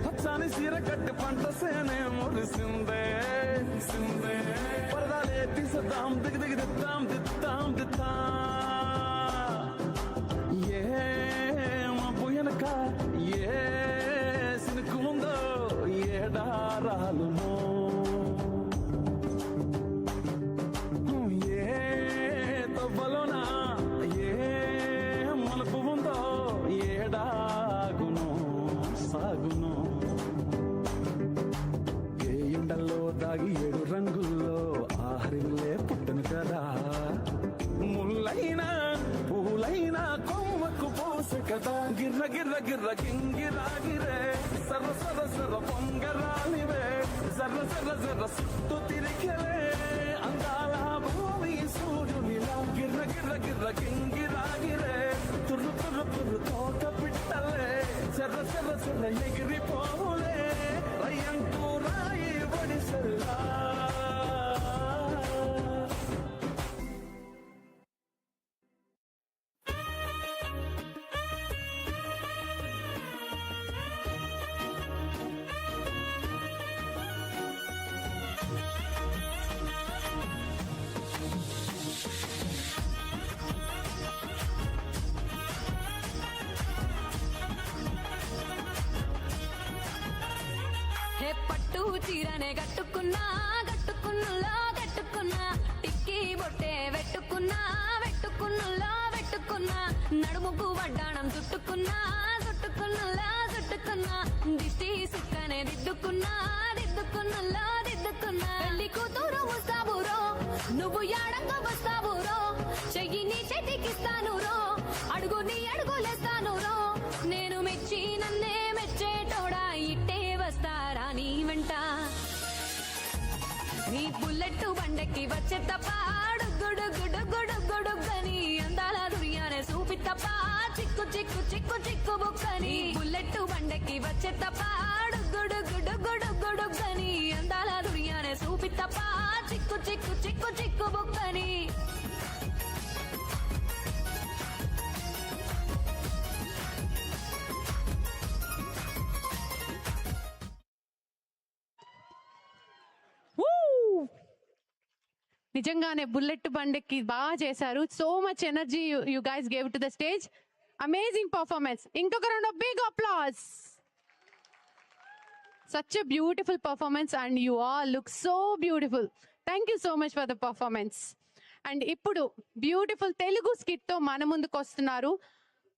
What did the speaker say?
పచ్చాని సీర కట్టి పంట సేనే మురిసిందే పరదాలే తీసద్దాం దిద్దాం దిత్తా ఏ మబ్బు వెనక ఏ సినుకు ఉందో ఏడారాలునో ఏ తవ్వలోనా ఏ మలుపు ఉందో ఏడాగును సాగును ఏ ఎండల్లో దాగి 7 రంగుల్లో ఆహరిల్లే పుట్టను కదా ముల్లైనా పూలైనా కొమ్మకు పోసే కదా గిర్ర గిర్ర గిర్ర గింగిరాగిరే సర్ర సర్ర సర్ర పొంగరాలివే జర్ర జర్ర జర్ర సుట్టు తిరిగలే అందాల భూమి సూర్యునిలా గిర్ర గిర్ర గిర్ర గింగిరాగిరే తుర్రు తుర్రు తుర్రు తోట పిట్టలే జర్ర జర్ర జర్ర ఎగిరిపోలే రయ్యంటూ రాయి వడిసల్లా చీరనే గట్టుకున్నా టిక్కీ బొట్టే వెట్టుకున్నా నడుముకు వడ్డాణం చుట్టుకున్నా దిష్టి సుక్కనే దిద్దుకున్నా పెళ్లి కూతురు ముస్తాబురో నువ్వు యాడంగా వస్తావురో చెయ్యి నీ చేతికిస్తాను రో అడుగు నీ అడుగులేస్తాను రో నేను మెచ్చి నన్నే మెచ్చేటోడా ఇట్టే వస్తారా నీ వెంట నీ బుల్లెట్ బండెక్కి వచ్చే తప్ప గుడుగుడుగుడుగుడుగని అందాల దుర్యానే చూపి తప్ప చిక్కు బుక్కని బుల్లెట్ బండెక్కి వచ్చే తప్ప గుడుగుడుగుడుగుడుగని అందాల దుర్యానే చూపి తప్ప చిక్కు బుక్కని నిజంగానే బుల్లెట్ బండెక్కి బాగా చేశారు. So much energy you guys gave to the stage. Amazing performance. ఇంకొక round of big applause. Such a beautiful performance and you all look so beautiful. Thank you so much for the performance. And ఇప్పుడు beautiful Telugu skit తో మన ముందుకు వస్తున్నారు